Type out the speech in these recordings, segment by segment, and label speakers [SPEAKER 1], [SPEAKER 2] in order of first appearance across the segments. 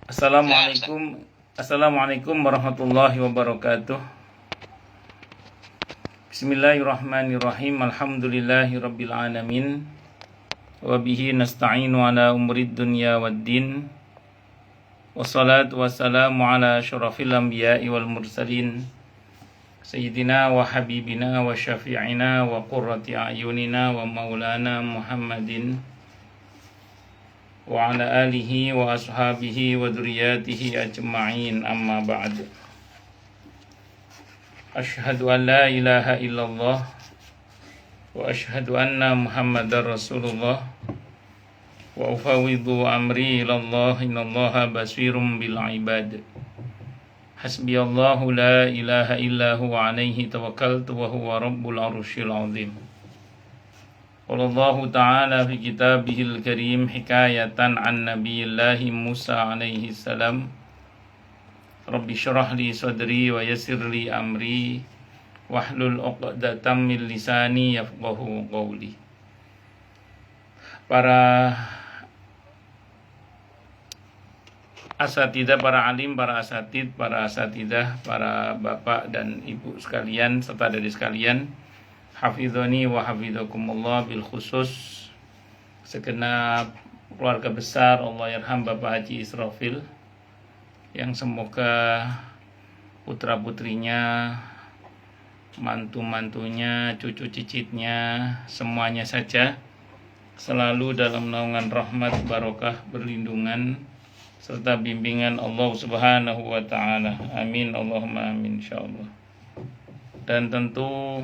[SPEAKER 1] Assalamualaikum warahmatullahi wabarakatuh. Bismillahirrahmanirrahim. Alhamdulillahirabbil alamin. Wa bihi nasta'inu ala umurid dunya waddin. Wassalatu wassalamu ala asyrafil anbiya'i wal mursalin. Sayyidina wa habibina wa syafi'ina wa qurrati a'yunina wa maulana Muhammadin wa ala alihi wa ashabihi wa dzurriyyatihi ajma'in, amma ba'du. Asyhadu an la ilaha illallah wa asyhadu anna Muhammadar Rasulullah wa ufawwidhu amri ilallah innallaha basirum bil ibad. Hasbiyallahu la ilaha illa huwa alaihi tawakkaltu wa huwa rabbul arsyil azim. Wallahu ta'ala fi kitabihil karim hikayatan an nabiyillahi Musa alaihi salam. Rabbi syrah li sadri wa yassir li amri wahlul 'uqdatam min lisani yafqahu qawli. Para asatidzah, para alim, para asatidz, para asatidzah, para bapak dan ibu sekalian serta adik sekalian, hafizani wa hafizakumullah, bil khusus segenap keluarga besar Allah yarham Bapak Haji Israfil, yang semoga putra-putrinya, mantu-mantunya, cucu cicitnya, semuanya saja selalu dalam naungan rahmat, barokah, perlindungan serta bimbingan Allah Subhanahu wa taala. Amin Allahumma amin insyaallah. Dan tentu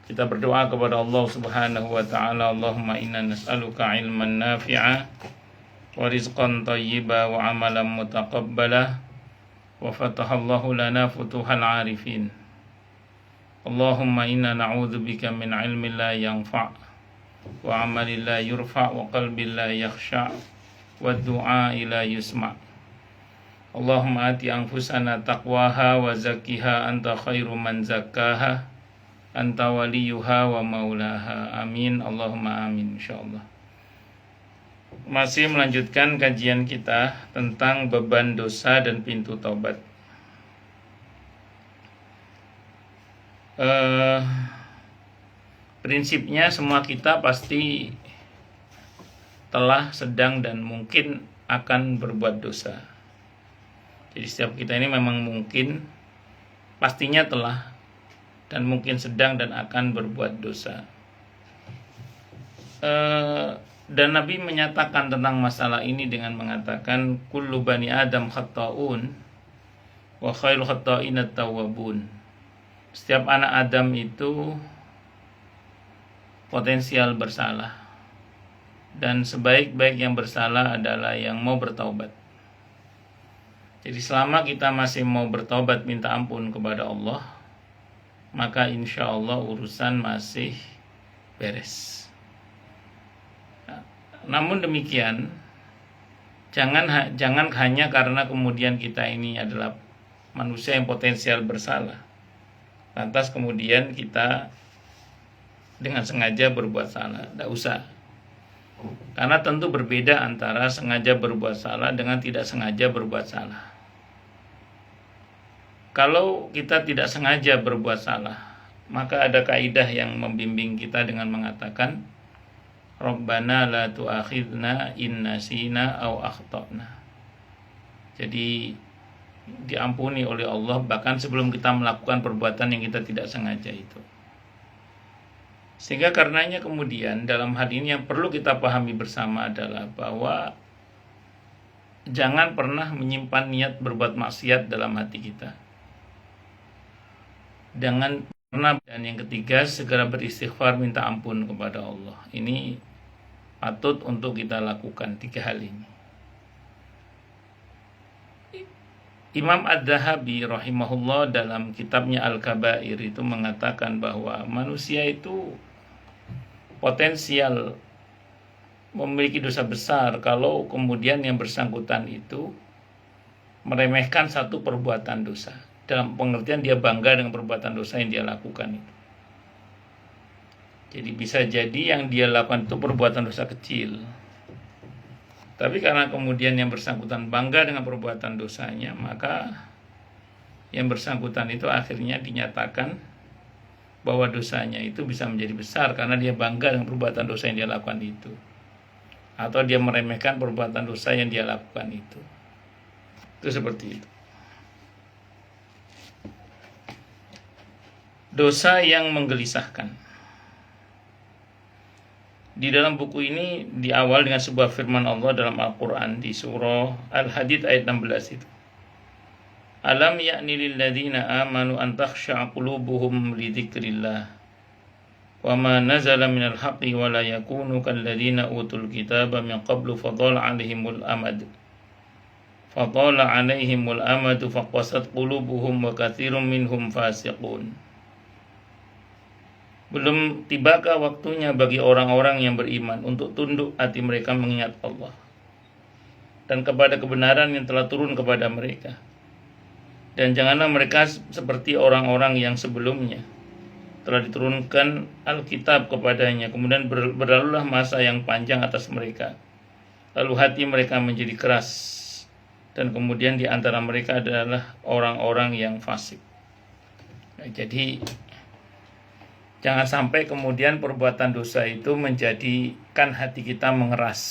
[SPEAKER 1] kita berdoa kepada Allah Subhanahu wa taala, Allahumma inna nas'aluka ilman nafi'a wa rizqan thayyiba wa amalan mutaqabbala wa fatahallahu lana futuhal arifin. Allahumma inna na'udzubika min ilmin la yanfa' wa amalin la yurfa' wa qalbin la yakhsha' wa du'a la yusma'. Allahumma ati anfusana taqwaha wa zakkiha anta khairu man zakkaha anta waliyuha wa maulaha. Amin Allahumma amin insyaallah. Masih melanjutkan kajian kita tentang beban dosa dan pintu taubat. Prinsipnya semua kita pasti telah, sedang, dan mungkin akan berbuat dosa. Jadi setiap kita ini memang mungkin, pastinya telah, dan mungkin sedang dan akan berbuat dosa. Dan Nabi menyatakan tentang masalah ini dengan mengatakan kullu bani adam khata'un wa khairul khata'in at-tawwabun. Setiap anak Adam itu potensial bersalah, dan sebaik-baik yang bersalah adalah yang mau bertaubat. Jadi selama kita masih mau bertaubat, minta ampun kepada Allah, maka insya Allah urusan masih beres. Namun demikian, jangan hanya karena kemudian kita ini adalah manusia yang potensial bersalah, lantas kemudian kita dengan sengaja berbuat salah. Tidak usah. Karena tentu berbeda antara sengaja berbuat salah dengan tidak sengaja berbuat salah. Kalau kita tidak sengaja berbuat salah, maka ada kaidah yang membimbing kita dengan mengatakan Rabbana la tu'akhidna in nasina aw akhtana. Jadi diampuni oleh Allah bahkan sebelum kita melakukan perbuatan yang kita tidak sengaja itu. Sehingga karenanya kemudian dalam hal ini yang perlu kita pahami bersama adalah bahwa jangan pernah menyimpan niat berbuat maksiat dalam hati kita. Jangan pernah. Dan yang ketiga, segera beristighfar, minta ampun kepada Allah. Ini patut untuk kita lakukan, 3 hal ini. Imam Ad-Dhahabi rahimahullah dalam kitabnya Al-Kabair itu mengatakan bahwa manusia itu potensial memiliki dosa besar kalau kemudian yang bersangkutan itu meremehkan satu perbuatan dosa, dalam pengertian dia bangga dengan perbuatan dosa yang dia lakukan itu. Jadi bisa jadi yang dia lakukan itu perbuatan dosa kecil, Tapi karena kemudian yang bersangkutan bangga dengan perbuatan dosanya, maka yang bersangkutan itu akhirnya dinyatakan bahwa dosanya itu bisa menjadi besar karena dia bangga dengan perbuatan dosa yang dia lakukan itu, atau dia meremehkan perbuatan dosa yang dia lakukan itu. Itu seperti itu. Dosa yang menggelisahkan. Di dalam buku ini diawal dengan sebuah firman Allah dalam Al-Quran di surah Al-Hadid ayat 16 itu. Alam ya'ni lilladzina amanu an takhsha'a qulubuhum li dzikrillah wa ma nazala minal haqqi wa la yakunu kalladzina utul kitaba min qablu fadala 'alaihimul amadu faqasat qulubuhum wa katsirun minhum fasiqun. Belum tibakah waktunya bagi orang-orang yang beriman untuk tunduk hati mereka mengingat Allah dan kepada kebenaran yang telah turun kepada mereka. Dan janganlah mereka seperti orang-orang yang sebelumnya telah diturunkan Alkitab kepadanya, kemudian berlalulah masa yang panjang atas mereka, lalu hati mereka menjadi keras, dan kemudian di antara mereka adalah orang-orang yang fasik. Nah, jadi jangan sampai kemudian perbuatan dosa itu menjadikan hati kita mengeras.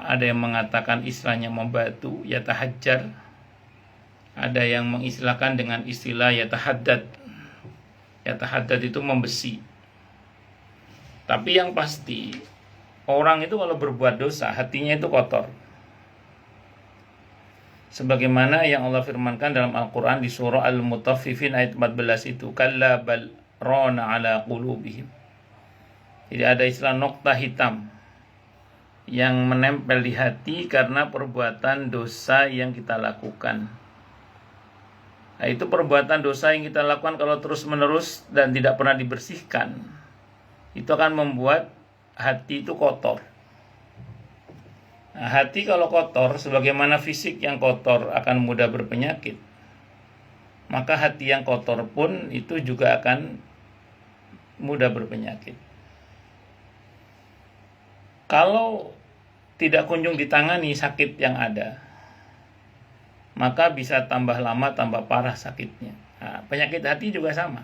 [SPEAKER 1] Ada yang mengatakan istilahnya membatu, yatahajjar. Ada yang mengistilahkan dengan istilah yatahaddad. Yatahaddad itu membesi. Tapi yang pasti, orang itu kalau berbuat dosa, hatinya itu kotor. Sebagaimana yang Allah firmankan dalam Al-Quran di surah Al-Mutaffifin ayat 14 itu, kalla bal rana ala qulubihim. Jadi ada istilah nokta hitam yang menempel di hati karena perbuatan dosa yang kita lakukan. Nah, itu perbuatan dosa yang kita lakukan kalau terus menerus dan tidak pernah dibersihkan, itu akan membuat hati itu kotor. Nah, hati kalau kotor, sebagaimana fisik yang kotor akan mudah berpenyakit, maka hati yang kotor pun itu juga akan mudah berpenyakit. Kalau tidak kunjung ditangani sakit yang ada, maka bisa tambah lama tambah parah sakitnya. Nah, penyakit hati juga sama.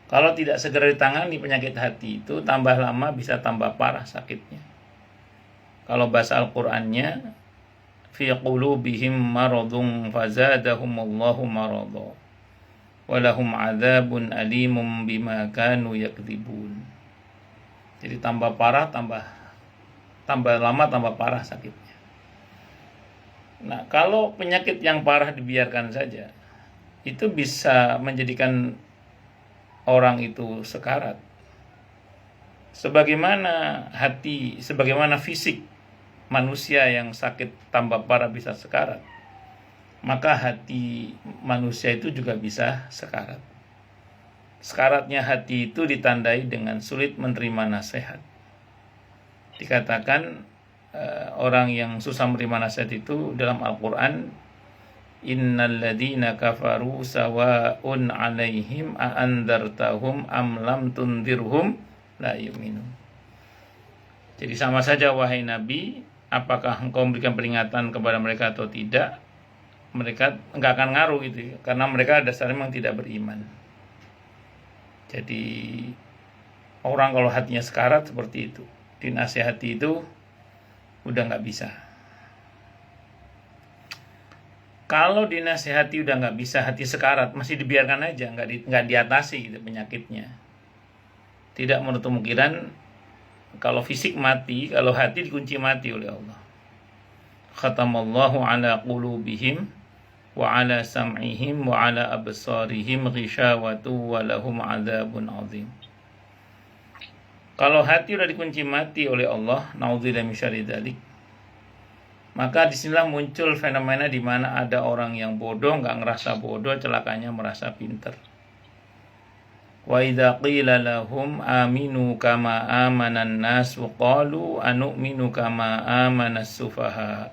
[SPEAKER 1] Kalau tidak segera ditangani penyakit hati itu, tambah lama bisa tambah parah sakitnya. Kalau bahasa Al-Qur'annya, fi qulubihim maradun fazadahumullahu marada walahum adzabun alimum bima kanu yakdzibun. Jadi tambah parah, tambah lama tambah parah sakitnya. Nah, kalau penyakit yang parah dibiarkan saja, itu bisa menjadikan orang itu sekarat. Sebagaimana fisik manusia yang sakit tambah parah bisa sekarat, maka hati manusia itu juga bisa sekarat. Sekaratnya hati itu ditandai dengan sulit menerima nasihat. Dikatakan orang yang susah menerima nasihat itu dalam Al-Quran, innal ladzina kafaru sawa'un 'alaihim a'andzartahum am lam tundirhum la yu'minun. Jadi sama saja wahai Nabi, apakah engkau memberikan peringatan kepada mereka atau tidak, mereka enggak akan ngaruh gitu, karena mereka dasarnya memang tidak beriman. Jadi orang kalau hatinya sekarat seperti itu, dinasihati itu udah nggak bisa. Kalau dinasihati udah nggak bisa, hati sekarat, masih dibiarkan aja, nggak diatasi gitu penyakitnya. Tidak menutup kemungkinan kalau fisik mati, kalau hati dikunci mati oleh Allah. Khatamallahu ala qulubihim wa ala sam'ihim wa ala absarihim ghishawatu wa lahum adzabun azim. Kalau hati udah dikunci mati oleh Allah, naudzubillah min syarri dzalik, maka disinilah muncul fenomena di mana ada orang yang bodoh nggak ngerasa bodoh, celakanya merasa pintar. Wa idza qila lahum aminu kama amanan nasu qalu anu'minu kama amanas sufaha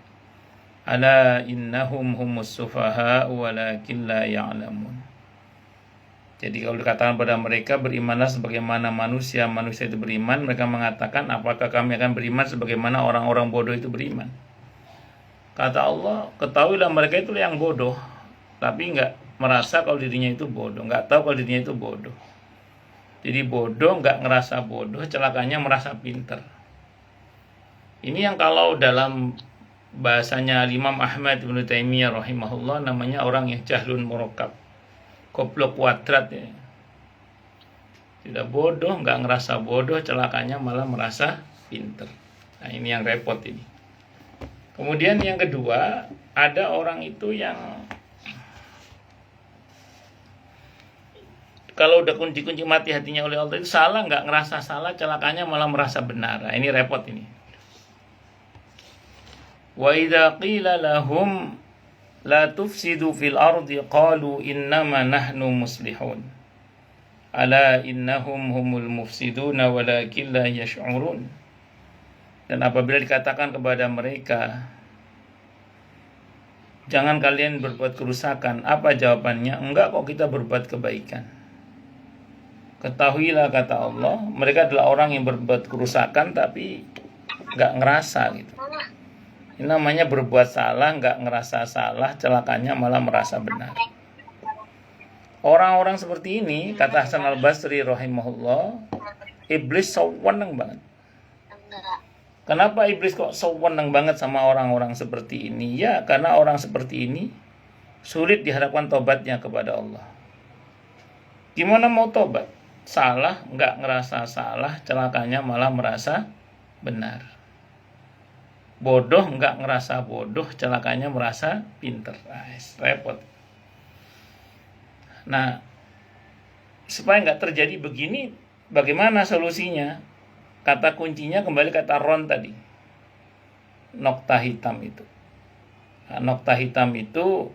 [SPEAKER 1] ala innahum humus sufaha walakin la ya'lamun. Jadi kalau dikatakan pada mereka berimanlah sebagaimana manusia itu beriman, mereka mengatakan apakah kami akan beriman sebagaimana orang-orang bodoh itu beriman. Kata Allah, ketahuilah mereka itu yang bodoh, tapi nggak merasa kalau dirinya itu bodoh, nggak tahu kalau dirinya itu bodoh. Jadi bodoh nggak ngerasa bodoh, celakanya merasa pinter. Ini yang kalau dalam bahasanya Imam Ahmad bin Taimiyah rahimahullah namanya orang yang jahlun murakkab, goblok kuadrat ya. Tidak bodoh, nggak ngerasa bodoh, celakanya malah merasa pinter. Nah ini yang repot ini. Kemudian yang kedua, ada orang itu yang kalau udah kunci-kunci mati hatinya oleh Allah itu salah, nggak ngerasa salah, celakanya malah merasa benar. Nah, ini repot ini. Wa idza qila lahum la tufsidu fil ardi qalu innama nahnu muslihun. Ala innahum humul mufsiduna walakin la yash'urun. Dan apabila dikatakan kepada mereka, jangan kalian berbuat kerusakan, apa jawabannya? Enggak kok, kita berbuat kebaikan. Ketahuilah kata Allah, mereka adalah orang yang berbuat kerusakan tapi enggak ngerasa gitu. Ini namanya berbuat salah, enggak ngerasa salah, celakanya malah merasa benar. Orang-orang seperti ini, kata Hasan al-Basri rahimahullah, iblis sewenang banget. Kenapa iblis kok sewenang banget sama orang-orang seperti ini? Ya, karena orang seperti ini sulit diharapkan tobatnya kepada Allah. Gimana mau tobat? Salah, nggak ngerasa salah, celakanya malah merasa benar. Bodoh, nggak ngerasa bodoh, celakanya merasa pinter. Repot. Nah, supaya nggak terjadi begini, bagaimana solusinya? Kata kuncinya kembali kata ron tadi, nokta hitam itu. Nah, nokta hitam itu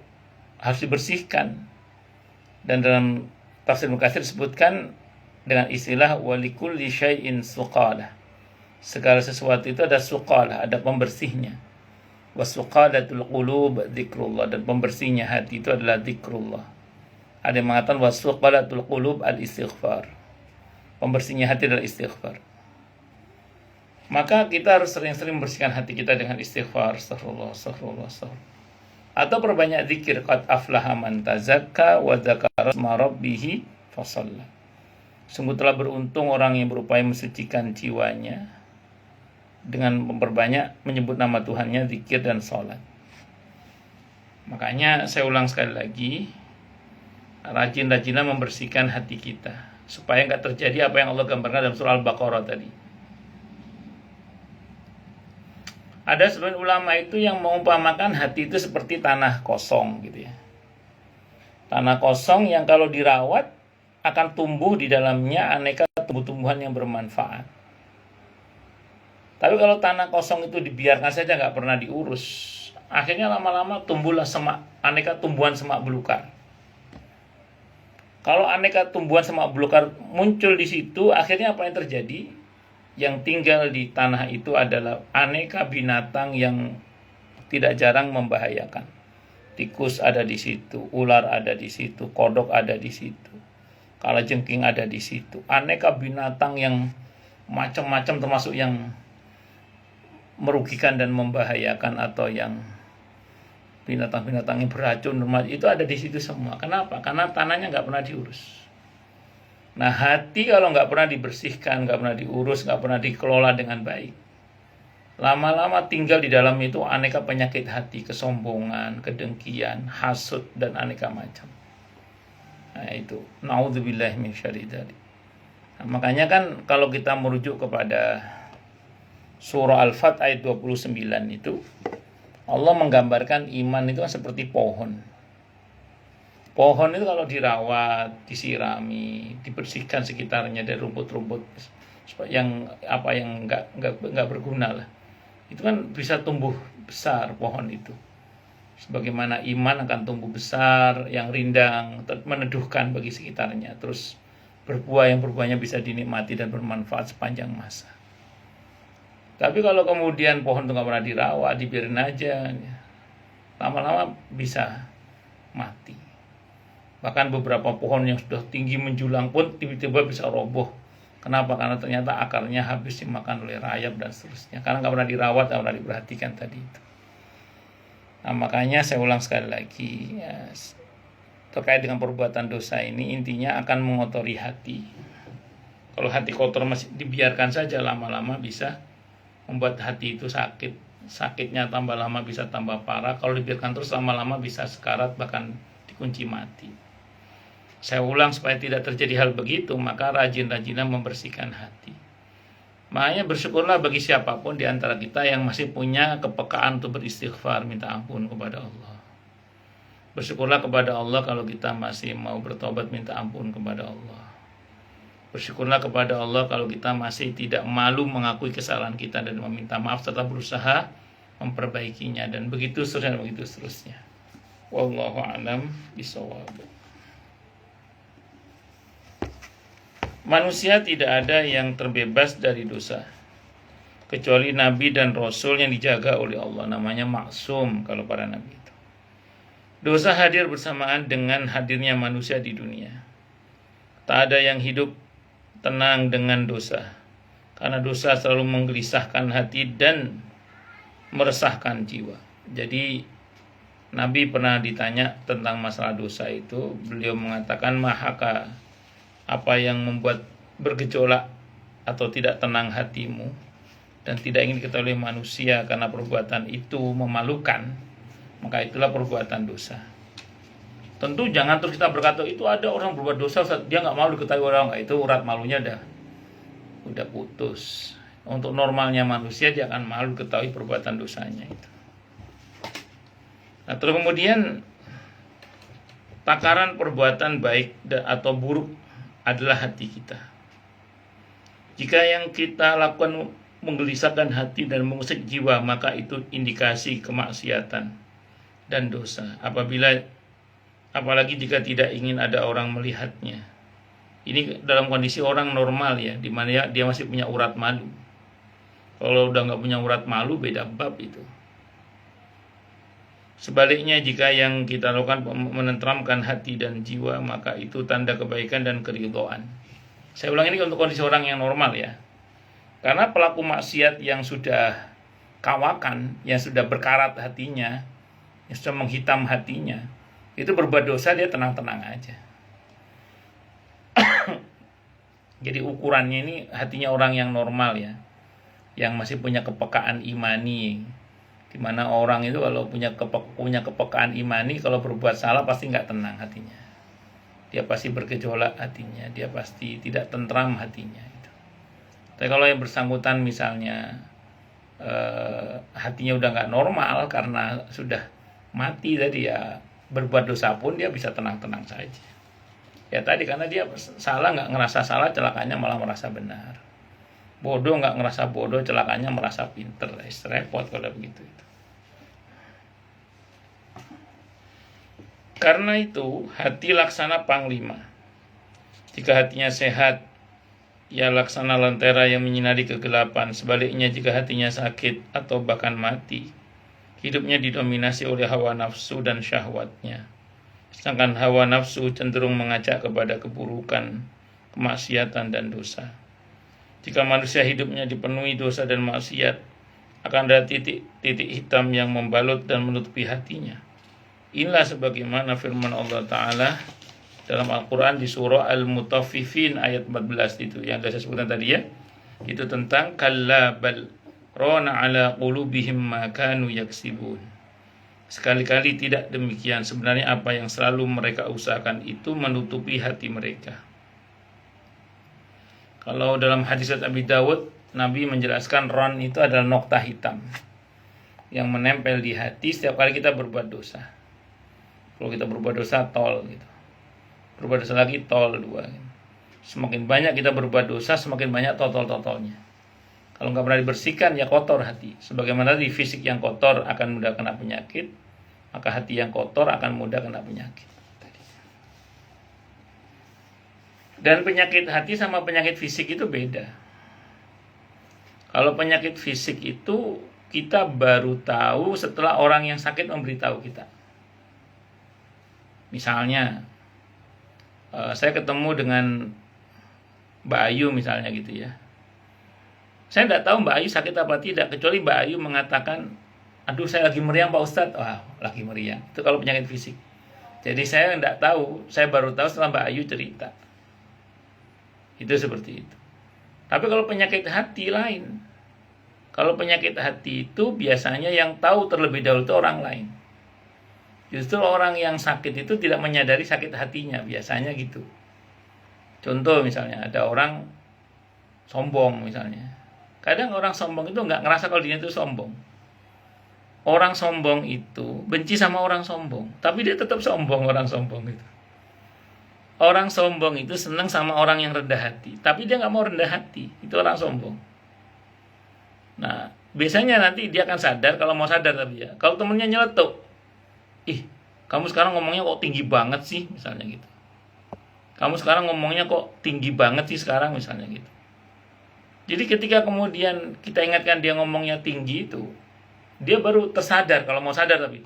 [SPEAKER 1] harus dibersihkan. Dan dalam tafsir Ibnu Katsir disebutkan dengan istilah walikulli syai'in suqalah. Segala sesuatu itu ada suqalah, ada pembersihnya. Wasuqalatul qulub dzikrullah, dan pembersihnya hati itu adalah dzikrullah. Ada yang mengatakan wasuqalatul qulub al-istighfar. Pembersihnya hati adalah istighfar. Maka kita harus sering-sering membersihkan hati kita dengan istighfar, astagfirullah. Atau perbanyak zikir, qad aflaha man tazakka wa dzakara isma rabbih fasalla. Sungguh telah beruntung orang yang berupaya mensucikan jiwanya dengan memperbanyak menyebut nama Tuhannya, zikir dan salat. Makanya saya ulang sekali lagi, rajin-rajinlah membersihkan hati kita supaya enggak terjadi apa yang Allah gambarkan dalam surah Al-Baqarah tadi. Ada sebagian ulama itu yang mengumpamakan hati itu seperti tanah kosong gitu ya. Tanah kosong yang kalau dirawat akan tumbuh di dalamnya aneka tumbuh-tumbuhan yang bermanfaat. Tapi kalau tanah kosong itu dibiarkan saja nggak pernah diurus, akhirnya lama-lama tumbuhlah aneka tumbuhan semak belukar. Kalau aneka tumbuhan semak belukar muncul di situ, akhirnya apa yang terjadi? Yang tinggal di tanah itu adalah aneka binatang yang tidak jarang membahayakan. Tikus ada di situ, ular ada di situ, kodok ada di situ, kalajengking ada di situ. Aneka binatang yang macam-macam, termasuk yang merugikan dan membahayakan atau yang binatang-binatang yang beracun, itu ada di situ semua. Kenapa? Karena tanahnya nggak pernah diurus. Nah, hati kalau nggak pernah dibersihkan, nggak pernah diurus, nggak pernah dikelola dengan baik, lama-lama tinggal di dalam itu aneka penyakit hati, kesombongan, kedengkian, hasud, dan aneka macam. Nah itu, naudzubillahi min syarri dzalik. Nah, makanya kan kalau kita merujuk kepada surah Al-Fat ayat 29 itu, Allah menggambarkan iman itu kan seperti pohon. Pohon itu kalau dirawat, disirami, dibersihkan sekitarnya dari rumput-rumput yang nggak berguna lah, itu kan bisa tumbuh besar pohon itu. Sebagaimana iman akan tumbuh besar, yang rindang, meneduhkan bagi sekitarnya, terus berbuah yang berbuahnya bisa dinikmati dan bermanfaat sepanjang masa. Tapi kalau kemudian pohon itu nggak pernah dirawat, dibiarin aja, lama-lama bisa mati. Bahkan beberapa pohon yang sudah tinggi menjulang pun tiba-tiba bisa roboh. Kenapa? Karena ternyata akarnya habis dimakan oleh rayap dan seterusnya. Karena nggak pernah dirawat, nggak pernah diperhatikan tadi itu. Nah, makanya saya ulang sekali lagi, ya, terkait dengan perbuatan dosa ini intinya akan mengotori hati. Kalau hati kotor masih dibiarkan saja, lama-lama bisa membuat hati itu sakit. Sakitnya tambah lama bisa tambah parah. Kalau dibiarkan terus lama-lama bisa sekarat, bahkan dikunci mati. Saya ulang, supaya tidak terjadi hal begitu, maka rajin-rajinlah membersihkan hati. Makanya bersyukurlah bagi siapapun di antara kita yang masih punya kepekaan untuk beristighfar, minta ampun kepada Allah. Bersyukurlah kepada Allah kalau kita masih mau bertobat, minta ampun kepada Allah. Bersyukurlah kepada Allah kalau kita masih tidak malu mengakui kesalahan kita dan meminta maaf serta berusaha memperbaikinya, dan begitu seterusnya, begitu seterusnya. Wallahu a'lam bishawab. Manusia tidak ada yang terbebas dari dosa kecuali nabi dan rasul yang dijaga oleh Allah, namanya maksum kalau para nabi itu. Dosa hadir bersamaan dengan hadirnya manusia di dunia. Tak ada yang hidup tenang dengan dosa, karena dosa selalu menggelisahkan hati dan meresahkan jiwa. Jadi Nabi pernah ditanya tentang masalah dosa itu, beliau mengatakan, mahaka, apa yang membuat bergejolak atau tidak tenang hatimu dan tidak ingin diketahui oleh manusia karena perbuatan itu memalukan, maka itulah perbuatan dosa. Tentu jangan terus kita berkata, itu ada orang berbuat dosa, dia nggak mau diketahui orang, itu urat malunya udah putus. Untuk normalnya manusia, dia akan malu diketahui perbuatan dosanya itu. Nah, terus kemudian takaran perbuatan baik atau buruk adalah hati kita. Jika yang kita lakukan menggelisahkan hati dan mengusik jiwa, maka itu indikasi kemaksiatan dan dosa. Apalagi jika tidak ingin ada orang melihatnya. Ini dalam kondisi orang normal ya, di mana dia masih punya urat malu. Kalau udah nggak punya urat malu, beda bab itu. Sebaliknya, jika yang kita lakukan menenteramkan hati dan jiwa, maka itu tanda kebaikan dan keridhaan. Saya ulang, ini untuk kondisi orang yang normal ya. Karena pelaku maksiat yang sudah kawakan, yang sudah berkarat hatinya, yang sudah menghitam hatinya, itu berbuat dosa dia tenang-tenang aja. Jadi ukurannya ini hatinya orang yang normal ya, yang masih punya kepekaan imani. Di mana orang itu kalau punya kepekaan imani, kalau berbuat salah pasti nggak tenang hatinya. Dia pasti bergejolak hatinya, dia pasti tidak tentram hatinya. Gitu. Tapi kalau yang bersangkutan misalnya hatinya udah nggak normal karena sudah mati tadi ya, berbuat dosa pun dia bisa tenang-tenang saja. Ya tadi karena dia salah nggak ngerasa salah, celakanya malah merasa benar. Bodoh nggak ngerasa bodoh, celakanya merasa pinter. Repot kalau begitu itu. Karena itu hati laksana panglima. Jika hatinya sehat, ia laksana lentera yang menyinari kegelapan. Sebaliknya jika hatinya sakit atau bahkan mati, hidupnya didominasi oleh hawa nafsu dan syahwatnya. Sedangkan hawa nafsu cenderung mengajak kepada keburukan, kemaksiatan dan dosa. Jika manusia hidupnya dipenuhi dosa dan maksiat, akan ada titik-titik hitam yang membalut dan menutupi hatinya. Inilah sebagaimana firman Allah Ta'ala dalam Al-Quran di surah Al-Mutaffifin ayat 14 itu, yang saya sebutkan tadi ya. Itu tentang kalla bal rona ala qulubihim ma kanu yaksibun. Sekali-kali tidak demikian, sebenarnya apa yang selalu mereka usahakan itu menutupi hati mereka. Kalau dalam hadis Abi Dawud, Nabi menjelaskan ron itu adalah noktah hitam yang menempel di hati setiap kali kita berbuat dosa. Kalau kita berbuat dosa, tol gitu. Berbuat dosa lagi, tol 2. Semakin banyak kita berbuat dosa, semakin banyak totol-totolnya. Kalau nggak pernah dibersihkan, ya kotor hati. Sebagaimana di fisik yang kotor akan mudah kena penyakit, maka hati yang kotor akan mudah kena penyakit. Dan penyakit hati sama penyakit fisik itu beda. Kalau penyakit fisik itu kita baru tahu setelah orang yang sakit memberitahu kita. Misalnya, Saya ketemu dengan Mbak Ayu misalnya gitu ya. Saya tidak tahu Mbak Ayu sakit apa tidak, kecuali Mbak Ayu mengatakan, aduh saya lagi meriang Pak Ustadz. Wah, lagi meriang. Itu kalau penyakit fisik. Jadi saya tidak tahu, saya baru tahu setelah Mbak Ayu cerita. Itu seperti itu. Tapi kalau penyakit hati lain. Kalau penyakit hati itu biasanya yang tahu terlebih dahulu itu orang lain. Justru orang yang sakit itu tidak menyadari sakit hatinya, biasanya gitu. Contoh misalnya, ada orang sombong misalnya. Kadang orang sombong itu nggak ngerasa kalau dia itu sombong. Orang sombong itu benci sama orang sombong, tapi dia tetap sombong orang sombong itu. Orang sombong itu senang sama orang yang rendah hati, tapi dia nggak mau rendah hati. Itu orang sombong. Nah, biasanya nanti dia akan sadar kalau mau sadar tapi ya. Kalau temennya nyeletuk, ih, kamu sekarang ngomongnya kok tinggi banget sih, misalnya gitu. Kamu sekarang ngomongnya kok tinggi banget sih sekarang, misalnya gitu. Jadi ketika kemudian kita ingatkan dia ngomongnya tinggi itu, dia baru tersadar kalau mau sadar tapi,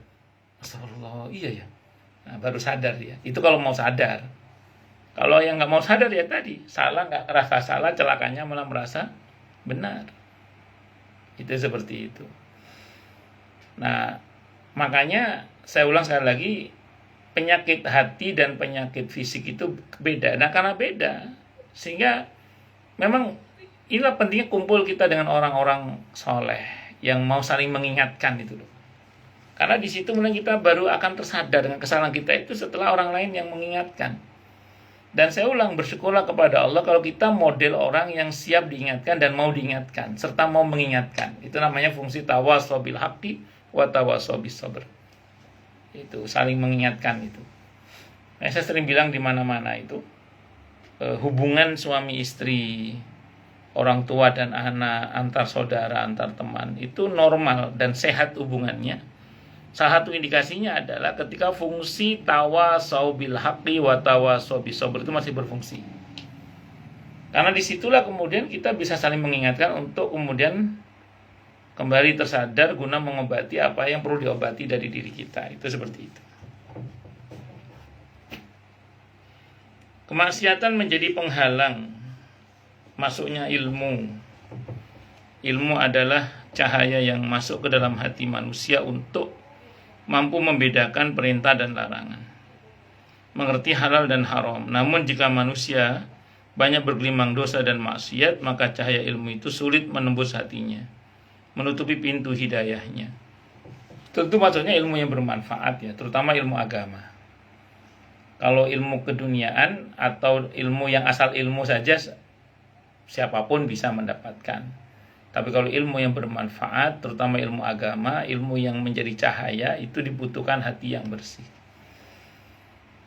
[SPEAKER 1] astagfirullah, iya ya. Nah, baru sadar dia. Itu kalau mau sadar. Kalau yang nggak mau sadar ya tadi, salah nggak merasa salah, celakanya malah merasa benar. Itu seperti itu. Nah, makanya saya ulang sekali lagi, penyakit hati dan penyakit fisik itu beda. Nah, karena beda, sehingga memang inilah pentingnya kumpul kita dengan orang-orang soleh yang mau saling mengingatkan itu loh. Karena di situ mulai kita baru akan tersadar dengan kesalahan kita itu setelah orang lain yang mengingatkan. Dan saya ulang, bersyukurlah kepada Allah kalau kita model orang yang siap diingatkan dan mau diingatkan serta mau mengingatkan. Itu namanya fungsi tawasau bil haqqi wa tawasau bis sabr. Itu saling mengingatkan itu. Nah, saya sering bilang di mana-mana itu hubungan suami istri, orang tua dan anak, antar saudara, antar teman itu normal dan sehat hubungannya. Salah satu indikasinya adalah ketika fungsi tawasau bil haqqi wa tawasau bis sabr itu masih berfungsi. Karena disitulah kemudian kita bisa saling mengingatkan untuk kemudian kembali tersadar guna mengobati apa yang perlu diobati dari diri kita. Itu seperti itu. Kemaksiatan menjadi penghalang masuknya ilmu. Ilmu adalah cahaya yang masuk ke dalam hati manusia untuk mampu membedakan perintah dan larangan, mengerti halal dan haram. Namun jika manusia banyak bergelimang dosa dan maksiat, maka cahaya ilmu itu sulit menembus hatinya, menutupi pintu hidayahnya. Tentu maksudnya ilmu yang bermanfaat ya, terutama ilmu agama. Kalau ilmu keduniaan atau ilmu yang asal ilmu saja, siapapun bisa mendapatkan. Tapi kalau ilmu yang bermanfaat, terutama ilmu agama, ilmu yang menjadi cahaya, itu dibutuhkan hati yang bersih.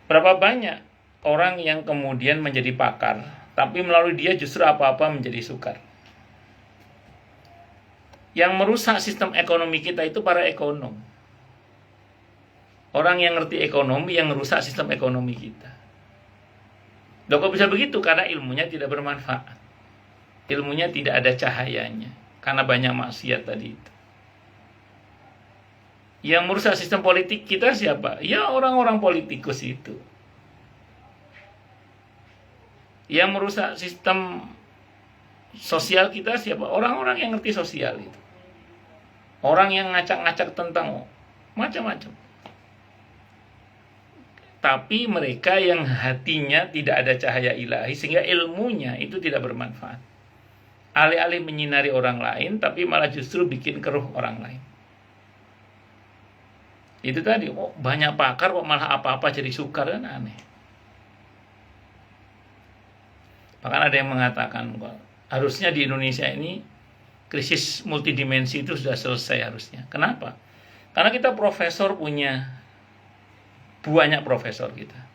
[SPEAKER 1] Berapa banyak orang yang kemudian menjadi pakar, tapi melalui dia justru apa-apa menjadi sukar. Yang merusak sistem ekonomi kita itu para ekonom. Orang yang ngerti ekonomi yang merusak sistem ekonomi kita. Loh, kok bisa begitu? Karena ilmunya tidak bermanfaat. Ilmunya tidak ada cahayanya karena banyak maksiat tadi itu. Yang merusak sistem politik kita siapa? Ya orang-orang politikus itu. Yang merusak sistem sosial kita siapa? Orang-orang yang ngerti sosial itu. Orang yang ngacak-ngacak tentang macam-macam. Tapi mereka yang hatinya tidak ada cahaya ilahi sehingga ilmunya itu tidak bermanfaat. Alih-alih menyinari orang lain, tapi malah justru bikin keruh orang lain. Itu tadi, banyak pakar kok malah apa-apa jadi sukar, kan aneh. Bahkan ada yang mengatakan, harusnya di Indonesia ini krisis multidimensi itu sudah selesai harusnya. Kenapa? Karena kita profesor punya banyak profesor kita.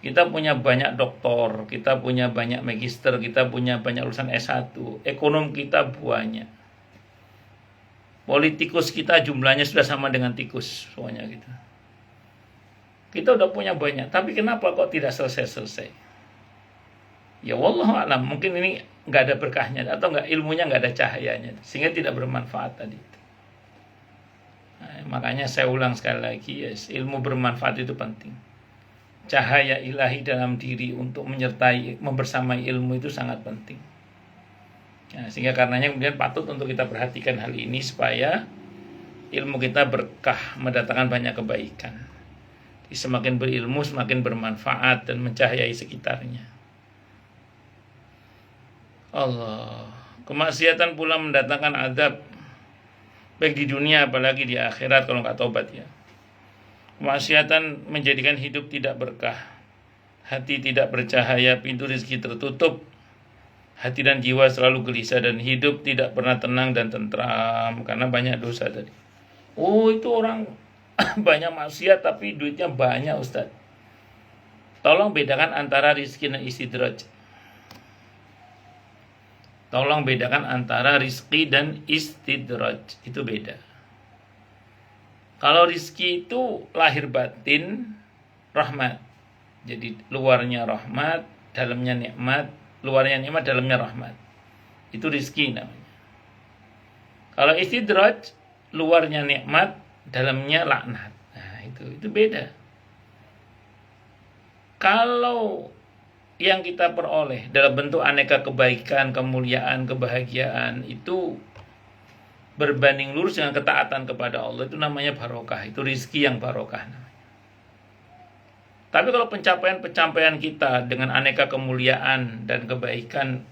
[SPEAKER 1] Kita punya banyak doktor, kita punya banyak magister, kita punya banyak lulusan S1, ekonom kita banyak. Politikus kita jumlahnya sudah sama dengan tikus, semuanya gitu. Kita udah punya banyak, tapi kenapa kok tidak selesai-selesai? Ya wallahu alam, mungkin ini nggak ada berkahnya atau nggak ilmunya nggak ada cahayanya, sehingga tidak bermanfaat tadi. Nah, makanya saya ulang sekali lagi, yes, ilmu bermanfaat itu penting. cahaya ilahi dalam diri untuk menyertai, membersamai ilmu itu sangat penting. Nah, sehingga karenanya kemudian patut untuk kita perhatikan hal ini supaya ilmu kita berkah, mendatangkan banyak kebaikan. Jadi semakin berilmu semakin bermanfaat dan mencahayai sekitarnya. Allah, kemaksiatan pula mendatangkan azab baik di dunia apalagi di akhirat kalau nggak tobat ya. Kemaksiatan menjadikan hidup tidak berkah, hati tidak bercahaya, pintu rezeki tertutup, hati dan jiwa selalu gelisah dan hidup tidak pernah tenang dan tentram karena banyak dosa tadi. Oh, itu orang banyak maksiat tapi duitnya banyak, Ustaz. Tolong bedakan antara rizki dan istidraj. Tolong bedakan antara rizki dan istidraj. Itu beda. Kalau rizki itu lahir batin rahmat. Jadi luarnya rahmat, dalamnya nikmat. Luarnya nikmat, dalamnya rahmat. Itu rizki namanya. Kalau istidraj, luarnya nikmat, dalamnya laknat. Nah, itu beda. Kalau yang kita peroleh dalam bentuk aneka kebaikan, kemuliaan, kebahagiaan itu berbanding lurus dengan ketaatan kepada Allah, itu namanya barokah. Itu rizki yang barokah namanya. Tapi kalau pencapaian kita dengan aneka kemuliaan dan kebaikan,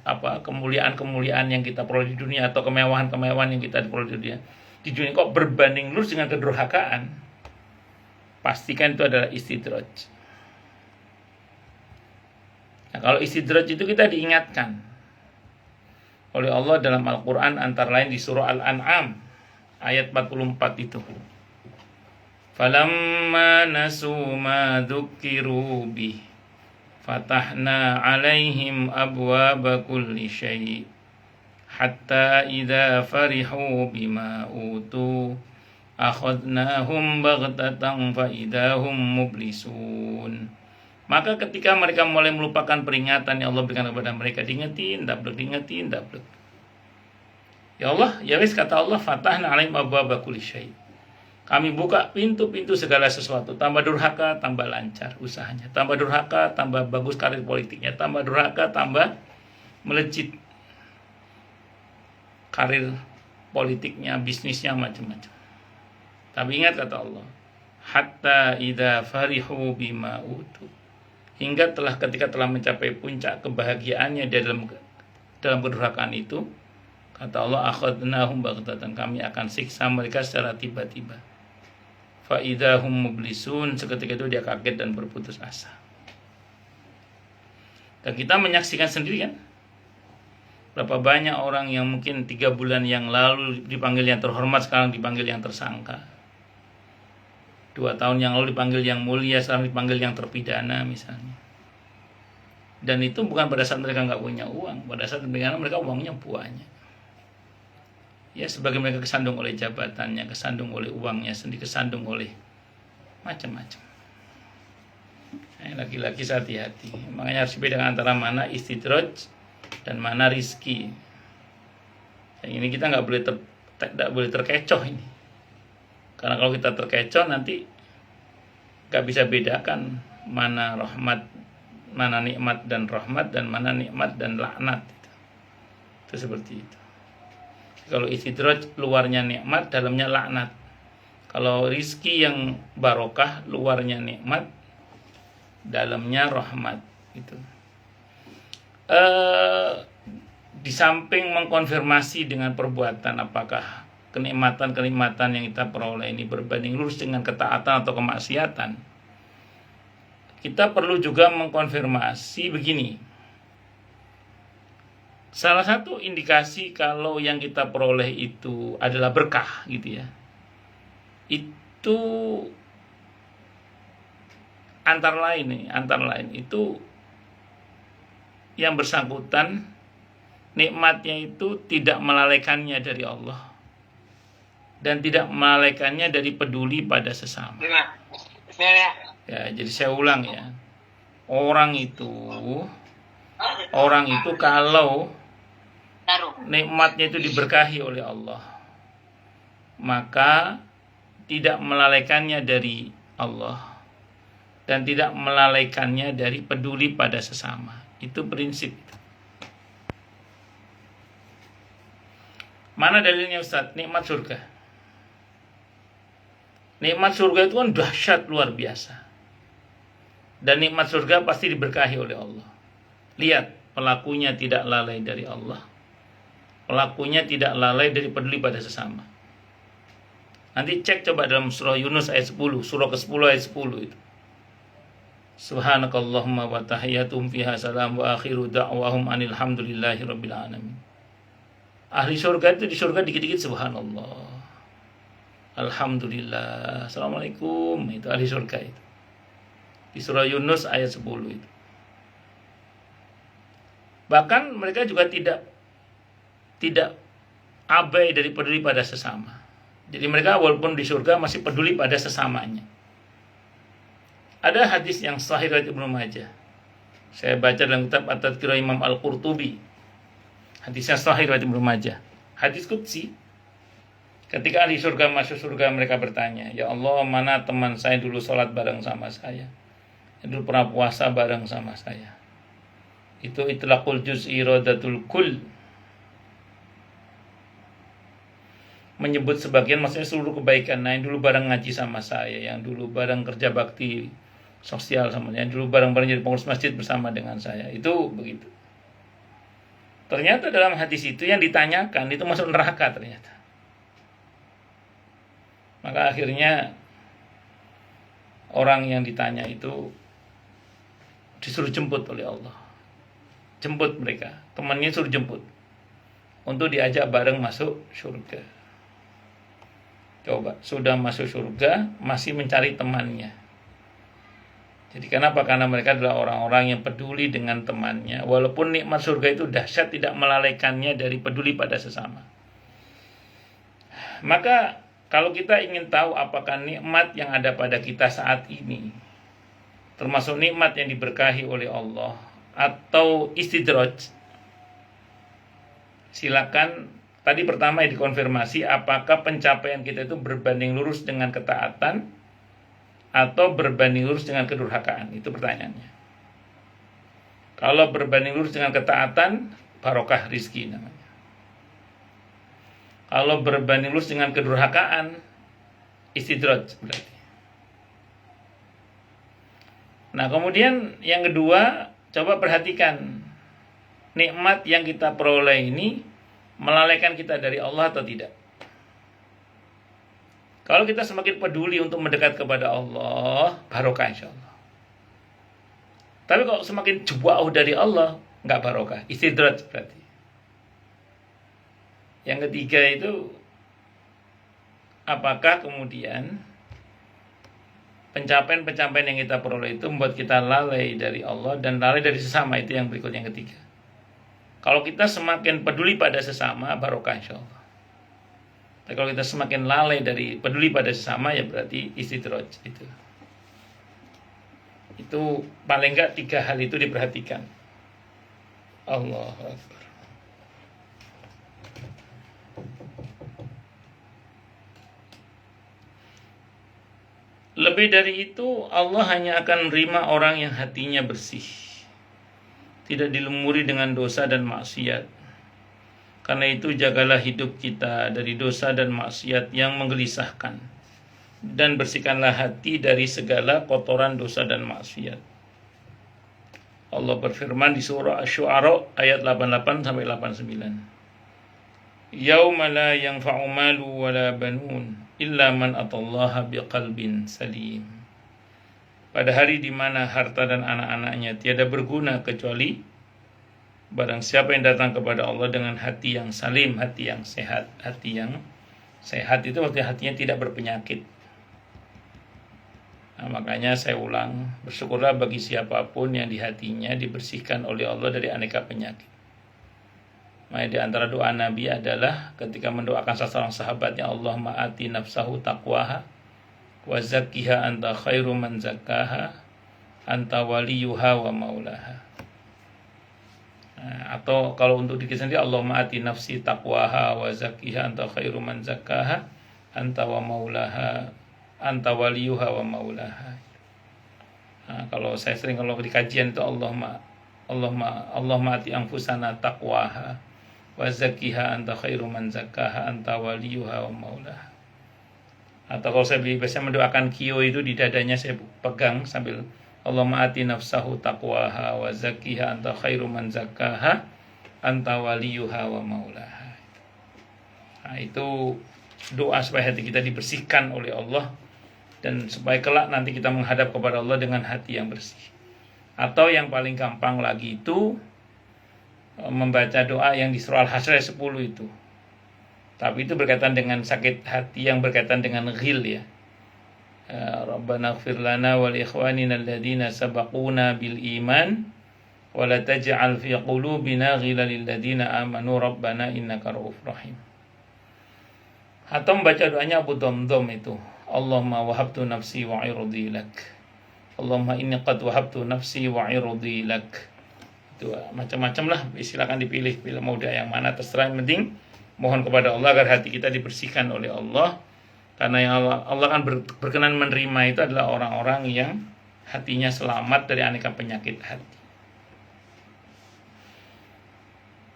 [SPEAKER 1] kemuliaan-kemuliaan yang kita peroleh di dunia atau kemewahan-kemewahan yang kita peroleh di dunia kok berbanding lurus dengan kedurhakaan, pastikan itu adalah istidraj. Nah, kalau istidraj itu kita diingatkan oleh Allah dalam Al-Quran, antara lain di surah Al-An'am ayat 44 itu. Falamma nasu ma dzukiru bih fatahna alaihim abwaba kulli syai' hatta idza farihu bima utu akhadnahum baghtatan fa idahum mublisun. Maka ketika mereka mulai melupakan peringatan yang Allah berikan kepada mereka, diingetin, dablek. Ya Allah, ya wis, kata Allah, fatahna alaihim abwaba kulli syai'. Kami buka pintu-pintu segala sesuatu. Tambah durhaka, tambah lancar usahanya. Tambah durhaka, tambah bagus karir politiknya. Tambah durhaka, tambah melejit karir politiknya, bisnisnya, macam-macam. Tapi ingat kata Allah, hatta idza farihu bima utu. Hingga ketika telah mencapai puncak kebahagiaannya dalam kedurhakaan itu, kata Allah, akhadnahum baghtatan, kami akan siksa mereka secara tiba-tiba. Fa idahum mublisun, seketika itu dia kaget dan berputus asa. Dan kita menyaksikan sendiri kan, berapa banyak orang yang mungkin 3 bulan yang lalu dipanggil yang terhormat, sekarang dipanggil yang tersangka. 2 tahun yang lalu dipanggil yang mulia, sekarang dipanggil yang terpidana misalnya. Dan itu bukan pada saat mereka nggak punya uang, pada saat mereka uangnya banyak. Ya, sebagai mereka kesandung oleh jabatannya, kesandung oleh uangnya sendiri, kesandung oleh macam-macam. Lagi-lagi hati-hati. Makanya harus bedakan antara mana istidraj dan mana rizki. Yang ini kita nggak boleh terkecoh ini. Karena kalau kita terkecoh nanti nggak bisa bedakan mana rahmat, mana nikmat dan rahmat, dan mana nikmat dan laknat. Itu seperti itu. Kalau istidraj, luarnya nikmat, dalamnya laknat. Kalau rizki yang barokah, luarnya nikmat, dalamnya rahmat. Gitu. Di samping mengkonfirmasi dengan perbuatan, apakah kenikmatan-kenikmatan yang kita peroleh ini berbanding lurus dengan ketaatan atau kemaksiatan, kita perlu juga mengkonfirmasi begini. Salah satu indikasi kalau yang kita peroleh itu adalah berkah gitu ya, itu antara lain itu yang bersangkutan nikmatnya itu tidak melalaikannya dari Allah dan tidak melalaikannya dari peduli pada sesama. Ya, jadi saya ulang ya, orang itu kalau nikmatnya itu diberkahi oleh Allah, maka tidak melalaikannya dari Allah dan tidak melalaikannya dari peduli pada sesama. Itu prinsip. Mana dalilnya Ustaz? Nikmat surga. Nikmat surga itu kan dahsyat luar biasa. Dan nikmat surga pasti diberkahi oleh Allah. Lihat, pelakunya tidak lalai dari Allah. Pelakunya tidak lalai dari peduli pada sesama. Nanti cek coba dalam surah Yunus ayat 10, surah ke-10 ayat 10 itu. Subhanakallahumma wa tahiyyatuhum fiha salam wa akhiru da'wahum anil hamdulillahi rabbil alamin. Ahli surga itu di surga dikit-dikit subhanallah, alhamdulillah, assalamualaikum. Itu ahli surga itu. Di surah Yunus ayat 10 itu. Bahkan mereka juga tidak abai dari peduli pada sesama. Jadi mereka walaupun di surga masih peduli pada sesamanya. Ada hadis yang sahih riwayat Ibnu Majah. Saya baca dalam kitab At-Tadhkirah Imam Al-Qurtubi. Hadisnya sahih riwayat Ibnu Majah. Hadis qudsi. Ketika ahli surga masuk surga, mereka bertanya, "Ya Allah, mana teman saya dulu sholat bareng sama saya? Yang dulu pernah puasa bareng sama saya?" Itu itlaqul juz'i iradatul kull. Menyebut sebagian, maksudnya seluruh kebaikan. Nah, yang dulu bareng ngaji sama saya, yang dulu bareng kerja bakti sosial sama saya, yang dulu bareng-bareng jadi pengurus masjid bersama dengan saya. Itu begitu. Ternyata dalam hadis itu yang ditanyakan itu masuk neraka ternyata. Maka akhirnya orang yang ditanya itu disuruh jemput oleh Allah. Jemput mereka, temannya suruh jemput untuk diajak bareng masuk surga. Coba, sudah masuk surga masih mencari temannya. Jadi kenapa? Karena mereka adalah orang-orang yang peduli dengan temannya. Walaupun nikmat surga itu dahsyat, tidak melalaikannya dari peduli pada sesama. Maka kalau kita ingin tahu apakah nikmat yang ada pada kita saat ini, termasuk nikmat yang diberkahi oleh Allah, atau istidraj, silakan. Tadi pertama dikonfirmasi apakah pencapaian kita itu berbanding lurus dengan ketaatan atau berbanding lurus dengan kedurhakaan. Itu pertanyaannya. Kalau berbanding lurus dengan ketaatan, barokah rizki namanya. Kalau berbanding lurus dengan kedurhakaan, istidraj berarti. Nah, kemudian yang kedua, coba perhatikan nikmat yang kita peroleh ini melalaikan kita dari Allah atau tidak. Kalau kita semakin peduli untuk mendekat kepada Allah, barokah insya Allah. Tapi kalau semakin jauh dari Allah, nggak barokah, istidraj berarti. Yang ketiga itu, apakah kemudian pencapaian-pencapaian yang kita peroleh itu membuat kita lalai dari Allah dan lalai dari sesama. Itu yang berikut, yang ketiga. Kalau kita semakin peduli pada sesama, barokah insya Allah. Tapi kalau kita semakin lalai dari peduli pada sesama, ya berarti istidraj itu. Itu paling enggak 3 hal itu diperhatikan. Allahu Akbar. Lebih dari itu, Allah hanya akan menerima orang yang hatinya bersih, tidak dilumuri dengan dosa dan maksiat. Karena itu jagalah hidup kita dari dosa dan maksiat yang menggelisahkan, dan bersihkanlah hati dari segala kotoran dosa dan maksiat. Allah berfirman di surah Asy-Syu'ara ayat 88 sampai 89. Yauma la yanfa'u malu wala banun illa man atallaha biqalbin salim. Pada hari di mana harta dan anak-anaknya tiada berguna kecuali barang siapa yang datang kepada Allah dengan hati yang salim, hati yang sehat. Hati yang sehat itu artinya hatinya tidak berpenyakit. Nah, makanya saya ulang, bersyukurlah bagi siapapun yang di hatinya dibersihkan oleh Allah dari aneka penyakit. Maka di antara doa Nabi adalah ketika mendoakan salah seorang sahabatnya, Allahumma ati nafsahu taqwaha wa zakkiha anta khairu man zakkaha anta waliyuha wa maulaha. Atau kalau untuk diri sendiri, Allahumma ati nafsi taqwaha wa zakkiha anta khairu man zakkaha anta wa maulaha anta waliyuha wa maulaha. Nah, kalau saya sering kalau di kajian itu Allahumma ati anfusana taqwaha wa zakkiha anta khairu man zakkaha anta waliyuha wa maulaha. Atau kalau saya biasanya mendoakan kio itu di dadanya saya pegang sambil Allahumma ati nafsahu taqwaha wa zakkiha anta khairu man zakkaha anta waliyuha wa maulaha. Nah, itu doa supaya hati kita dibersihkan oleh Allah dan supaya kelak nanti kita menghadap kepada Allah dengan hati yang bersih. Atau yang paling gampang lagi itu membaca doa yang di surah Al-Hasyr 10 itu. Tapi itu berkaitan dengan sakit hati yang berkaitan dengan ghil ya. Rabbana ighfir lana wa li ikhwanina alladhina sabaquna bil iman wa la taj'al fi qulubina ghilan lil ladzina amanu rabbana innaka ra'ufur rahim. Atau membaca doanya Abu Dhamdham itu, Allahumma wahabtu nafsi wa 'irdi lak. Allahumma inni qad wahabtu nafsi wa 'irdi lak. Itu macam-macam lah, silakan dipilih bila mau doa yang mana terserah, yang penting mohon kepada Allah agar hati kita dibersihkan oleh Allah. Karena yang Allah kan berkenan menerima itu adalah orang-orang yang hatinya selamat dari aneka penyakit hati.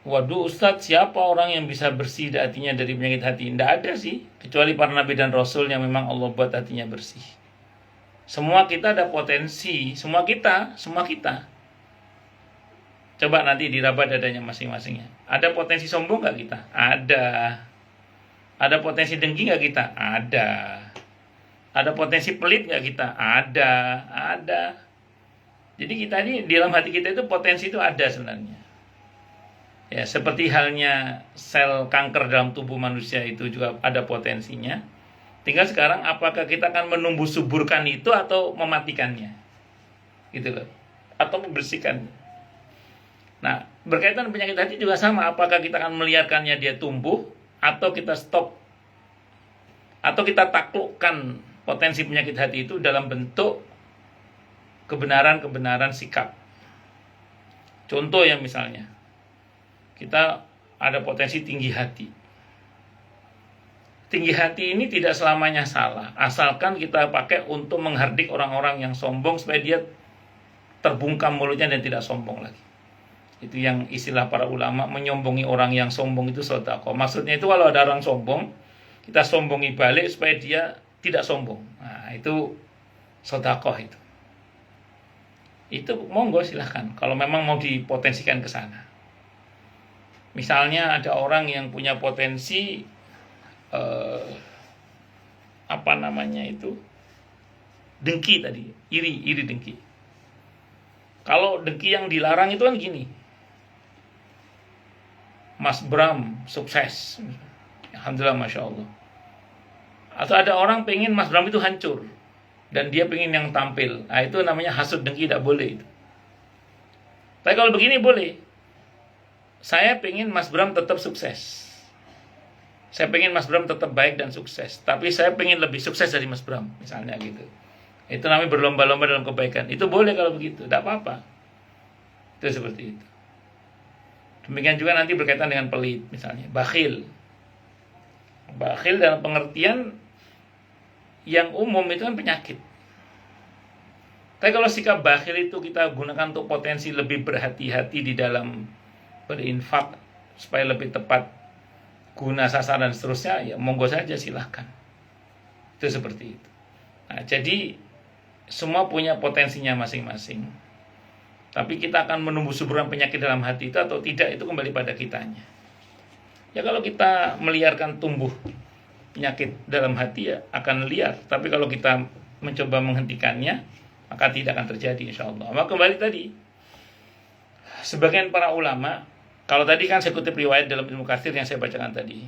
[SPEAKER 1] Waduh Ustadz, siapa orang yang bisa bersih hatinya dari penyakit hati? Tidak ada sih, kecuali para nabi dan rasul yang memang Allah buat hatinya bersih. Semua kita ada potensi, semua kita. Coba nanti diraba dadanya masing-masingnya. Ada potensi sombong gak kita? Ada. Ada potensi dengki gak kita? Ada. Ada potensi pelit gak kita? Ada. Jadi kita ini, di dalam hati kita itu potensi itu ada sebenarnya. Ya, seperti halnya sel kanker dalam tubuh manusia itu juga ada potensinya. Tinggal sekarang apakah kita akan menumbuh suburkan itu atau mematikannya. Gitu loh. Atau membersihkannya. Nah, berkaitan penyakit hati juga sama. Apakah kita akan meliarkannya dia tumbuh atau kita stop, atau kita taklukkan potensi penyakit hati itu dalam bentuk kebenaran-kebenaran sikap. Contoh ya, misalnya kita ada potensi tinggi hati. Tinggi hati ini tidak selamanya salah, asalkan kita pakai untuk menghardik orang-orang yang sombong supaya dia terbungkam mulutnya dan tidak sombong lagi. Itu yang istilah para ulama, menyombongi orang yang sombong itu sedekah. Maksudnya itu kalau ada orang sombong, kita sombongi balik supaya dia tidak sombong. Nah, itu sedekah itu. Itu monggo silahkan kalau memang mau dipotensikan ke sana. Misalnya ada orang yang punya potensi dengki tadi, iri dengki. Kalau dengki yang dilarang itu kan gini, Mas Bram sukses, alhamdulillah, masya Allah. Atau ada orang pengen Mas Bram itu hancur dan dia pengen yang tampil. Nah, itu namanya hasud dengki, tidak boleh itu. Tapi kalau begini boleh. Saya pengen Mas Bram tetap sukses. Saya pengen Mas Bram tetap baik dan sukses. Tapi saya pengen lebih sukses dari Mas Bram, misalnya gitu. Itu namanya berlomba-lomba dalam kebaikan. Itu boleh kalau begitu, tidak apa-apa. Itu seperti itu. Demikian juga nanti berkaitan dengan pelit, misalnya bakhil. Bakhil dalam pengertian yang umum itu kan penyakit. Tapi kalau sikap bakhil itu kita gunakan untuk potensi lebih berhati-hati di dalam berinfak supaya lebih tepat guna sasaran dan seterusnya, ya monggo saja, silahkan. Itu seperti itu. Nah, jadi semua punya potensinya masing-masing. Tapi kita akan menumbuh suburan penyakit dalam hati itu atau tidak, itu kembali pada kitanya. Ya kalau kita meliarkan tumbuh penyakit dalam hati, ya akan liar. Tapi kalau kita mencoba menghentikannya, maka tidak akan terjadi, insya Allah. Maka kembali tadi, sebagian para ulama, kalau tadi kan saya kutip riwayat dalam Ibnu Katsir yang saya bacakan tadi,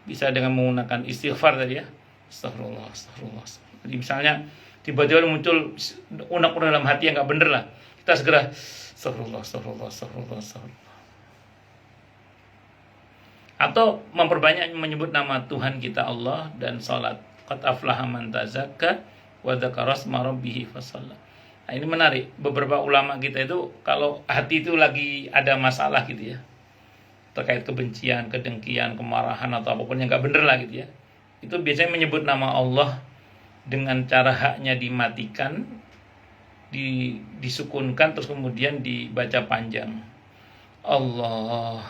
[SPEAKER 1] bisa dengan menggunakan istighfar tadi ya, astagfirullah. Jadi misalnya tiba-tiba muncul unek-unek dalam hati yang nggak bener lah, kita segera astagfirullah. Atau memperbanyak menyebut nama Tuhan kita Allah dan salat. Qad aflaha man tazakka wa dzakara asma rabbih fasalla. Nah, ini menarik. Beberapa ulama kita itu kalau hati itu lagi ada masalah gitu ya, terkait kebencian, kedengkian, kemarahan atau apapun yang nggak bener lah gitu ya, itu biasanya menyebut nama Allah dengan cara haknya dimatikan disukunkan terus kemudian dibaca panjang. Allah,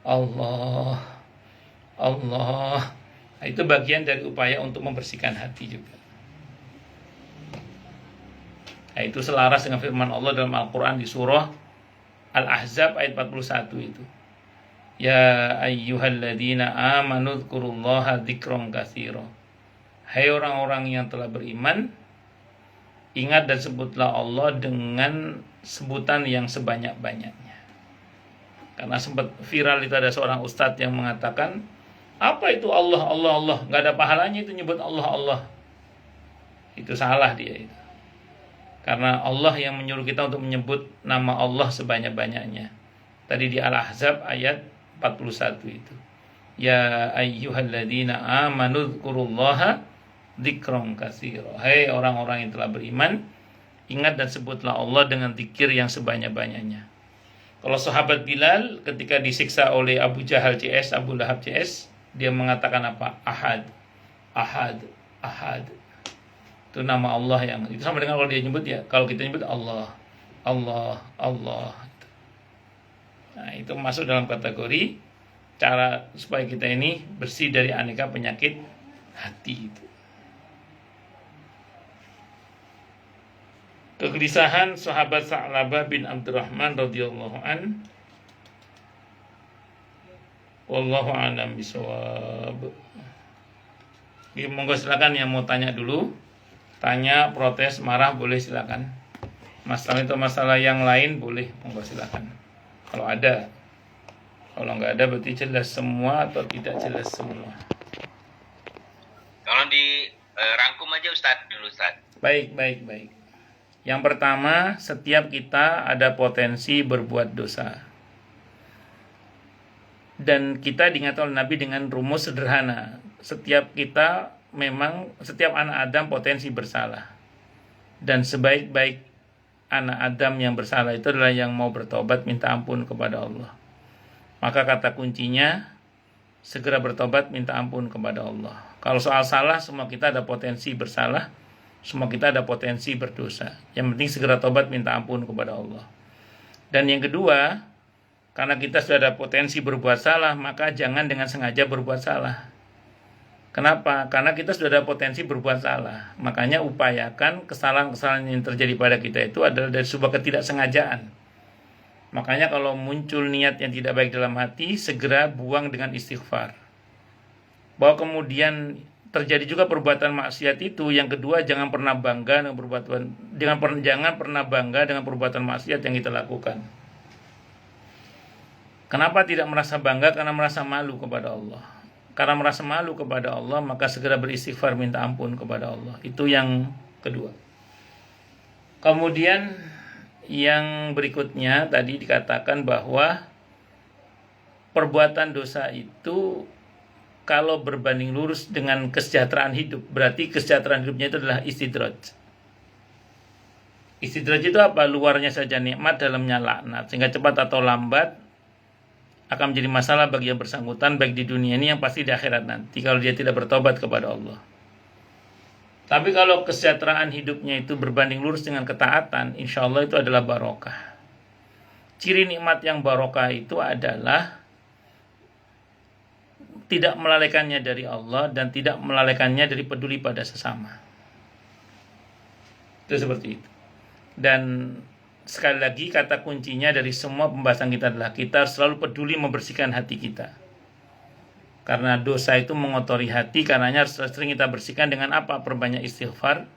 [SPEAKER 1] Allah, Allah. Nah, itu bagian dari upaya untuk membersihkan hati juga. Nah, itu selaras dengan firman Allah dalam Al-Quran di surah Al-Ahzab ayat 41 itu. Ya ayyuhalladzina amanu dzkurullaha dzikran katsira. Hai orang-orang yang telah beriman, ingat dan sebutlah Allah dengan sebutan yang sebanyak-banyaknya. Karena sempat viral itu ada seorang ustadz yang mengatakan, apa itu Allah, Allah, Allah? Gak ada pahalanya itu nyebut Allah, Allah. Itu salah dia itu. Karena Allah yang menyuruh kita untuk menyebut nama Allah sebanyak-banyaknya. Tadi di Al-Ahzab ayat 41 itu. Ya ayyuhalladzina amanu dzkurullaha dzikran katsira. Hai orang-orang yang telah beriman, ingat dan sebutlah Allah dengan zikir yang sebanyak-banyaknya. Kalau sahabat Bilal ketika disiksa oleh Abu Jahal CS, Abu Lahab CS, dia mengatakan apa? Ahad, Ahad, Ahad. Itu nama Allah yang itu sama dengan kalau dia nyebut ya. Kalau kita nyebut Allah, Allah, Allah. Nah, itu masuk dalam kategori cara supaya kita ini bersih dari aneka penyakit hati itu. Kegelisahan sahabat Sa'labah bin Abdurrahman radhiyallahu an. Wallahu a'lam bishawab. Monggo silakan yang mau tanya dulu. Tanya, protes, marah boleh silakan. Masalah itu masalah yang lain boleh, monggo silakan. Kalau ada. Kalau nggak ada berarti jelas semua atau tidak jelas semua.
[SPEAKER 2] Tolong dirangkum aja Ustadz dulu Ustadz.
[SPEAKER 1] Baik. Yang pertama, setiap kita ada potensi berbuat dosa. Dan kita diingatkan oleh Nabi dengan rumus sederhana. Setiap anak Adam potensi bersalah. Dan sebaik-baik anak Adam yang bersalah itu adalah yang mau bertobat minta ampun kepada Allah. Maka kata kuncinya segera bertobat minta ampun kepada Allah. Kalau soal salah, semua kita ada potensi bersalah, semua kita ada potensi berdosa. Yang penting segera tobat minta ampun kepada Allah. Dan yang kedua, karena kita sudah ada potensi berbuat salah, maka jangan dengan sengaja berbuat salah. Kenapa? Karena kita sudah ada potensi berbuat salah. Makanya upayakan kesalahan-kesalahan yang terjadi pada kita itu adalah dari sebuah ketidaksengajaan. Makanya kalau muncul niat yang tidak baik dalam hati, segera buang dengan istighfar. Bahwa kemudian terjadi juga perbuatan maksiat itu, yang kedua jangan pernah bangga dengan perbuatan maksiat yang kita lakukan. Kenapa tidak merasa bangga? Karena merasa malu kepada Allah. Karena merasa malu kepada Allah, maka segera beristighfar minta ampun kepada Allah. Itu yang kedua. Kemudian yang berikutnya tadi dikatakan bahwa perbuatan dosa itu kalau berbanding lurus dengan kesejahteraan hidup, berarti kesejahteraan hidupnya itu adalah istidraj. Istidraj itu apa? Luarnya saja nikmat, dalamnya laknat. Sehingga cepat atau lambat akan menjadi masalah bagi yang bersangkutan, baik di dunia ini yang pasti di akhirat nanti, kalau dia tidak bertobat kepada Allah. Tapi kalau kesejahteraan hidupnya itu berbanding lurus dengan ketaatan, insya Allah itu adalah barokah. Ciri nikmat yang barokah itu adalah tidak melalaikannya dari Allah dan tidak melalaikannya dari peduli pada sesama. Itu seperti itu. Dan sekali lagi kata kuncinya dari semua pembahasan kita adalah kita selalu peduli membersihkan hati kita. Karena dosa itu mengotori hati, karenanya sering kita bersihkan dengan apa? Perbanyak istighfar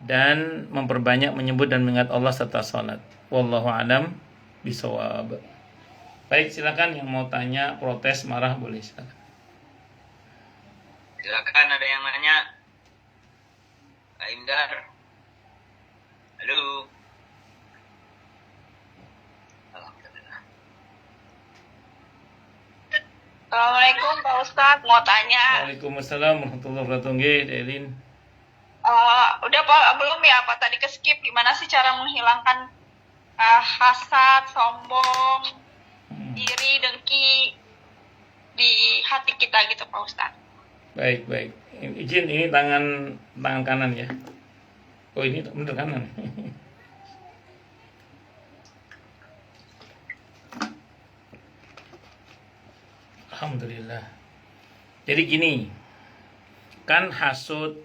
[SPEAKER 1] dan memperbanyak menyebut dan mengingat Allah serta salat. Wallahu a'lam bishawab. Baik, silakan yang mau tanya, protes, marah boleh silakan.
[SPEAKER 2] Silakan, ada yang nanya. Pak Indar. Halo.
[SPEAKER 3] Assalamualaikum Pak Ustadz, mau tanya.
[SPEAKER 1] Waalaikumsalam warahmatullahi wabarakatuh. Delin.
[SPEAKER 3] Udah Pak, belum ya Pak, tadi ke skip. Gimana sih cara menghilangkan hasad, sombong, iri, dengki di hati kita gitu Pak Ustadz?
[SPEAKER 1] Baik. Izin ini tangan kanan ya. Oh ini bener kanan. Alhamdulillah. Jadi gini, kan hasud,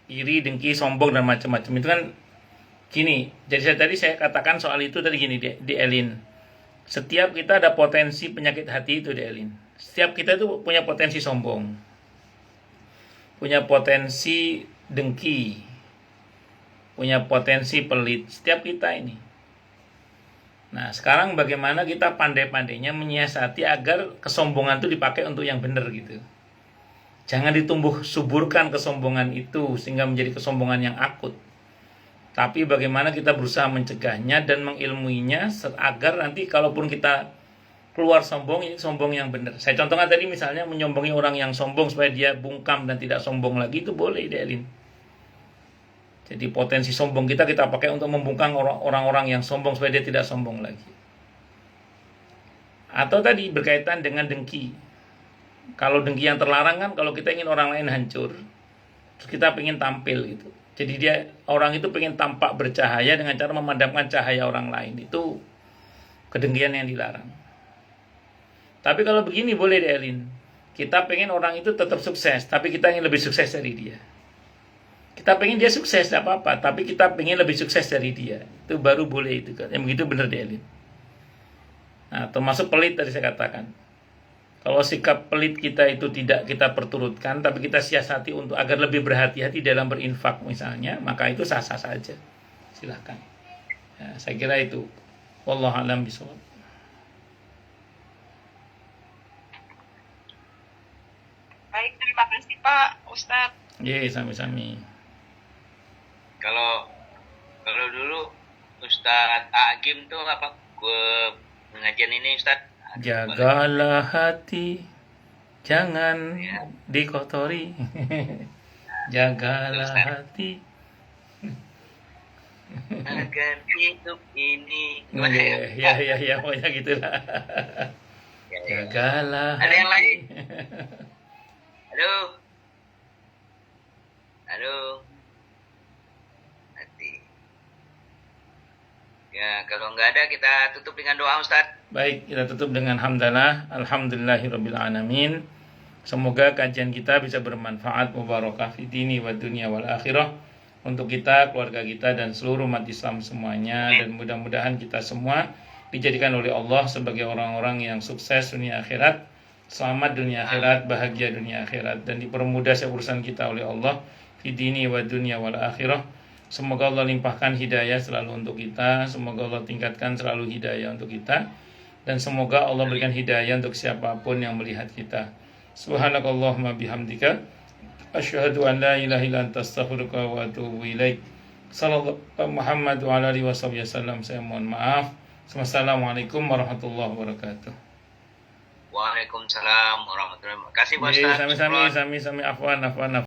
[SPEAKER 1] iri, dengki, sombong dan macam-macam itu kan gini. Jadi tadi saya katakan soal itu tadi gini di Elin. Setiap kita ada potensi penyakit hati itu di Elin. Setiap kita itu punya potensi sombong, punya potensi dengki, punya potensi pelit. Setiap kita ini. Nah, sekarang bagaimana kita pandai-pandainya menyiasati agar kesombongan itu dipakai untuk yang benar gitu. Jangan ditumbuh suburkan kesombongan itu sehingga menjadi kesombongan yang akut. Tapi bagaimana kita berusaha mencegahnya dan mengilmuinya agar nanti kalaupun kita keluar sombong, ini sombong yang benar. Saya contohkan tadi misalnya menyombongi orang yang sombong supaya dia bungkam dan tidak sombong lagi, itu boleh Delin. Jadi potensi sombong kita pakai untuk membungkam orang-orang yang sombong supaya dia tidak sombong lagi. Atau tadi berkaitan dengan dengki. Kalau dengki yang terlarang kan kalau kita ingin orang lain hancur, terus kita pengen tampil gitu. Jadi orang itu pengen tampak bercahaya dengan cara memadamkan cahaya orang lain. Itu kedengkian yang dilarang. Tapi kalau begini boleh Delin. Kita pengen orang itu tetap sukses, tapi kita ingin lebih sukses dari dia. Kita pengen dia sukses, tidak apa-apa, tapi kita pengen lebih sukses dari dia. Itu baru boleh itu kan. Yang begitu benar Delin. Nah, termasuk pelit tadi saya katakan. Kalau sikap pelit kita itu tidak kita perturutkan, tapi kita siasati untuk agar lebih berhati-hati dalam berinfak misalnya, maka itu sah-sah saja. Silahkan. Ya, saya kira itu. Wallahu a'lam bishawab.
[SPEAKER 3] Baik, terima kasih Pak Ustadz.
[SPEAKER 1] Sami-sami.
[SPEAKER 2] Kalau dulu Ustadz Agim tuh apa pengajian ini Ustadz?
[SPEAKER 1] Jagalah hati, jangan dikotori. Jagalah hati.
[SPEAKER 2] Agar hidup ini.
[SPEAKER 1] Ya, pokoknya gitulah. Jagalah.
[SPEAKER 2] Ada yang lain? Aduh. Hati. Ya, kalau nggak ada kita tutup dengan doa Ustadz.
[SPEAKER 1] Baik, kita tutup dengan hamdalah. Alhamdulillahirabbil alamin. Semoga kajian kita bisa bermanfaat, mubarakah fi dini wa dunya wal akhirah untuk kita, keluarga kita dan seluruh umat Islam semuanya. Dan mudah-mudahan kita semua dijadikan oleh Allah sebagai orang-orang yang sukses dunia akhirat, selamat dunia akhirat, bahagia dunia akhirat, dan dipermudah urusan kita oleh Allah fi dini wa dunya wal akhirah. Semoga Allah limpahkan hidayah selalu untuk kita, semoga Allah tingkatkan selalu hidayah untuk kita, dan semoga Allah berikan hidayah untuk siapapun yang melihat kita. Subhanakallahumma bihamdika asyhadu an la ilaha illa anta astaghfiruka wa atubu ilaik. Sallallahu Muhammad wa ala alihi wasallam. Saya mohon maaf. Assalamualaikum warahmatullahi wabarakatuh.
[SPEAKER 2] Waalaikumsalam warahmatullahi wabarakatuh. Terima kasih Pak Ustadz.
[SPEAKER 1] Sami-sami afwan.